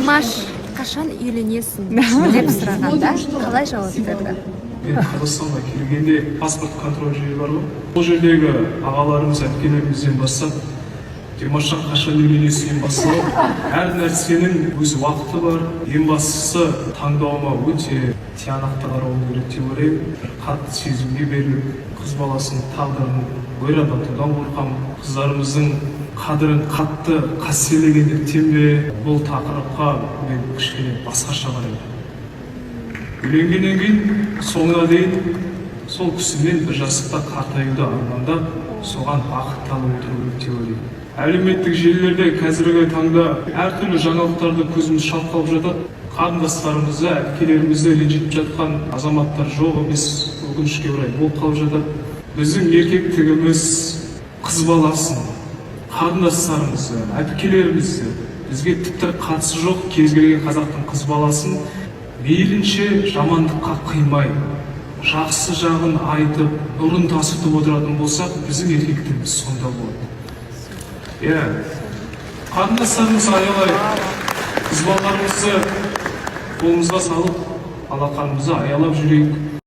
Димаш, қашан үйленесің деп сұрағанда қалай жауап берді? Мен Қазақстанға келгенде паспорт контроль жүйе бар ғой. Бұл жердегі ағаларымыз, әпкелерімізден бастап, Димаштан қашан үйленесінен басталып, әр нәрсенің өз уақыты бар. Ең бастысы таңдауыма өте тиянақты қарауым керек деп ойлаймын. Қатты сезімге беріліп, қыз баласының тағдырын ойрандатудан қорқамын. Қыздарымыздың қадірін қатты қастерлегендіктен бе бұл тақырыпқа мен кішкене басқаша қараймын. Үйленгеннен кейін соңына дейін сол кісімен бір жастықта қартаюды армандап, соған бақытталып отыру керек деп ойлаймын. Әлеуметтік желілерде қазіргі таңда әртүрлі жаңалықтарды көзіміз шалқалып жатады. Қарындастарымызды, әпкелерімізді ренжітіп жатқан азаматтар жоқ емес, өкінішке орай болып қалып жатады. Біздің еркектігіміз қыз баласын, қарындастарымызды, әпкелерімізді бізге тіпті қатысы жоқ кез келген қазақтың қыз баласын мейлінше жамандыққа қимай, жақсы жағын айтып, нұрын тасытып отыратын болсақ, біздің еркектігіміз сонда болады. Қарындастарымызды аялайық, қыз балаларымызды қолымызға салып, алақанымызды аялап жүрейік.